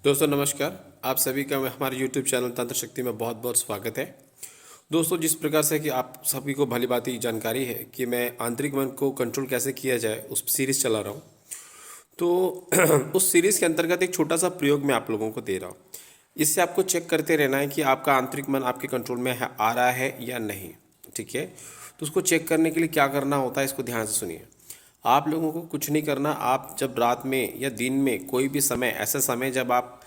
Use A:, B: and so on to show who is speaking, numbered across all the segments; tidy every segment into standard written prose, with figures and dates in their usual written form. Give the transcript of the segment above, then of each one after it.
A: दोस्तों नमस्कार। आप सभी का हमारे YouTube चैनल तंत्र शक्ति में बहुत बहुत स्वागत है। दोस्तों जिस प्रकार से कि आप सभी को भली भांति जानकारी है कि मैं आंतरिक मन को कंट्रोल कैसे किया जाए उस सीरीज़ चला रहा हूँ। तो उस सीरीज़ के अंतर्गत एक छोटा सा प्रयोग मैं आप लोगों को दे रहा हूँ। इससे आपको चेक करते रहना है कि आपका आंतरिक मन आपके कंट्रोल में आ रहा है या नहीं। ठीक है, तो उसको चेक करने के लिए क्या करना होता है, इसको ध्यान से सुनिए। आप लोगों को कुछ नहीं करना। आप जब रात में या दिन में कोई भी समय, ऐसा समय जब आप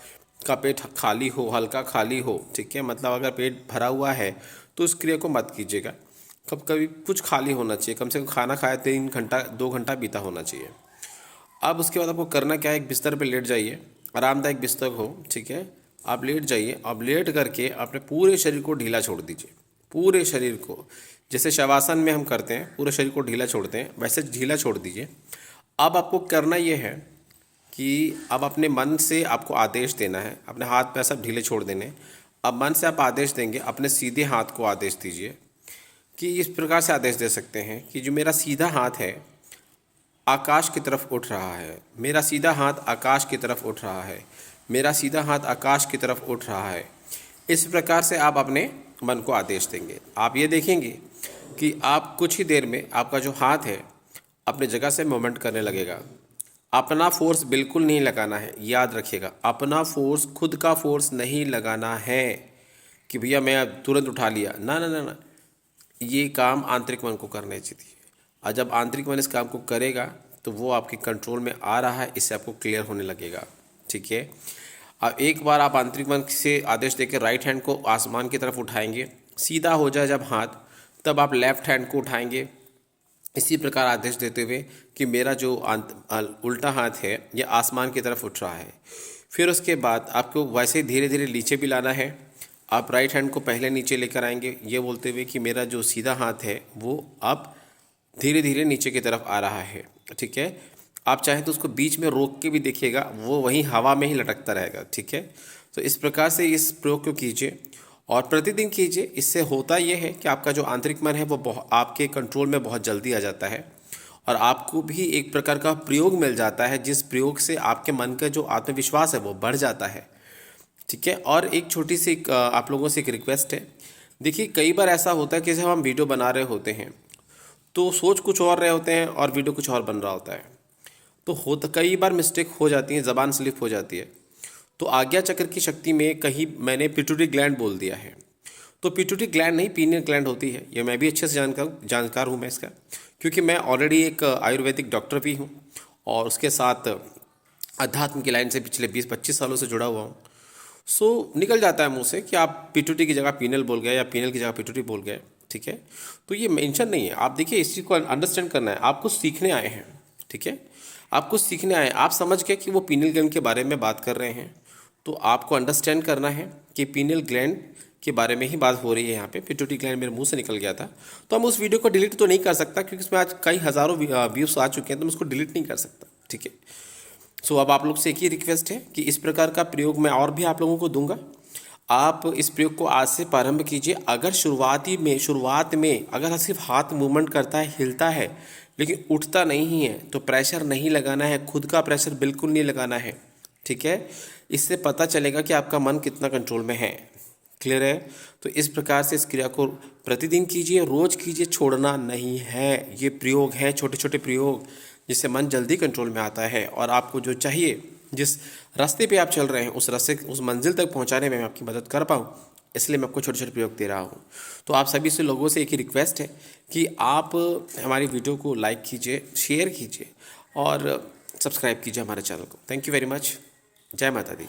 A: का पेट खाली हो, हल्का खाली हो, ठीक है, मतलब अगर पेट भरा हुआ है तो इस क्रिया को मत कीजिएगा। कब कभी कुछ खाली होना चाहिए, कम से कम खाना खाया 3 घंटा 2 घंटा बीता होना चाहिए। अब उसके बाद आपको करना क्या है, एक बिस्तर पे लेट जाइए, आरामदायक बिस्तर हो, ठीक है। आप लेट जाइए। अब लेट करके अपने पूरे शरीर को ढीला छोड़ दीजिए। पूरे शरीर को, जैसे शवासन में हम करते हैं, पूरे शरीर को ढीला छोड़ते हैं, वैसे ढीला छोड़ दीजिए। अब आपको करना ये है कि अब अपने मन से आपको आदेश देना है, अपने हाथ पैर सब ढीले छोड़ देने। अब मन से आप आदेश देंगे, अपने सीधे हाथ को आदेश दीजिए कि इस प्रकार से आदेश दे सकते हैं कि जो मेरा सीधा हाथ है आकाश की तरफ उठ रहा है, मेरा सीधा हाथ आकाश की तरफ उठ रहा है, मेरा सीधा हाथ आकाश की तरफ उठ रहा है। इस प्रकार से आप अपने मन को आदेश देंगे। आप ये देखेंगे कि आप कुछ ही देर में आपका जो हाथ है अपनी जगह से मूवमेंट करने लगेगा। अपना फोर्स बिल्कुल नहीं लगाना है, याद रखिएगा। अपना फोर्स, खुद का फोर्स नहीं लगाना है कि भैया मैं तुरंत उठा लिया, ना ना ना ना। ये काम आंतरिक मन को करने चाहिए। और जब आंतरिक मन इस काम को करेगा तो वो आपके कंट्रोल में आ रहा है, इससे आपको क्लियर होने लगेगा। ठीक है। अब एक बार आप आंतरिक मन से आदेश देकर राइट हैंड को आसमान की तरफ उठाएंगे, सीधा हो जाए जब हाथ, तब आप लेफ्ट हैंड को उठाएंगे इसी प्रकार आदेश देते हुए कि मेरा जो उल्टा हाथ है ये आसमान की तरफ उठ रहा है। फिर उसके बाद आपको वैसे धीरे धीरे नीचे भी लाना है। आप राइट हैंड को पहले नीचे लेकर आएंगे, ये बोलते हुए कि मेरा जो सीधा हाथ है वो अब धीरे धीरे नीचे की तरफ आ रहा है। ठीक है। आप चाहें तो उसको बीच में रोक के भी देखिएगा, वो वहीं हवा में ही लटकता रहेगा। ठीक है। तो इस प्रकार से इस प्रयोग को कीजिए और प्रतिदिन कीजिए। इससे होता यह है कि आपका जो आंतरिक मन है वो आपके कंट्रोल में बहुत जल्दी आ जाता है और आपको भी एक प्रकार का प्रयोग मिल जाता है, जिस प्रयोग से आपके मन का जो आत्मविश्वास है वो बढ़ जाता है। ठीक है। और एक छोटी सी आप लोगों से एक रिक्वेस्ट है। देखिए कई बार ऐसा होता है कि जब हम वीडियो बना रहे होते हैं तो सोच कुछ और रहे होते हैं और वीडियो कुछ और बन रहा होता है, तो कई बार मिस्टेक हो जाती है, ज़बान स्लिप हो जाती है। तो आज्ञा चक्र की शक्ति में कहीं मैंने पिट्यूटरी ग्लैंड बोल दिया है, तो पिट्यूटरी ग्लैंड नहीं, पीनियल ग्लैंड होती है। ये मैं भी अच्छे से जानकार हूँ मैं इसका, क्योंकि मैं ऑलरेडी एक आयुर्वेदिक डॉक्टर भी हूँ और उसके साथ अध्यात्म की लाइन से पिछले 20-25 सालों से जुड़ा हुआ हूँ। सो निकल जाता है मुँह से कि आप पिट्यूटरी की जगह पीनियल बोल गए या पीनियल की जगह पिट्यूटरी बोल गए। ठीक है। तो ये मेंशन नहीं है। आप देखिए इस चीज़ को अंडरस्टैंड करना है, आपको सीखने आए हैं। ठीक है। आपको सीखने आए, आप समझ गए कि वो पीनियल ग्लैंड के बारे में बात कर रहे हैं, तो आपको अंडरस्टैंड करना है कि पीनियल ग्लैंड के बारे में ही बात हो रही है। यहाँ पे पिट्यूटरी ग्लैंड मेरे मुंह से निकल गया था, तो हम उस वीडियो को डिलीट तो नहीं कर सकता क्योंकि इसमें आज कई हज़ारों व्यूज़ आ चुके हैं, तो मैं उसको डिलीट नहीं कर सकता। ठीक है। सो अब आप लोग से एक ही रिक्वेस्ट है कि इस प्रकार का प्रयोग मैं और भी आप लोगों को दूंगा। आप इस प्रयोग को आज से प्रारंभ कीजिए। अगर शुरुआत में अगर सिर्फ हाथ मूवमेंट करता है, हिलता है, लेकिन उठता नहीं है, तो प्रेशर नहीं लगाना है, खुद का प्रेशर बिल्कुल नहीं लगाना है। ठीक है। इससे पता चलेगा कि आपका मन कितना कंट्रोल में है। क्लियर है। तो इस प्रकार से इस क्रिया को प्रतिदिन कीजिए, रोज कीजिए, छोड़ना नहीं है। ये प्रयोग है, छोटे छोटे प्रयोग, जिससे मन जल्दी कंट्रोल में आता है और आपको जो चाहिए, जिस रास्ते पे आप चल रहे हैं उस मंजिल तक पहुंचाने में मैं आपकी मदद कर पाऊँ, इसलिए मैं आपको छोटे छोटे प्रयोग दे रहा हूँ। तो आप सभी से लोगों से एक ही रिक्वेस्ट है कि आप हमारी वीडियो को लाइक कीजिए, शेयर कीजिए और सब्सक्राइब कीजिए हमारे चैनल को। Thank you very much. जय माता दी।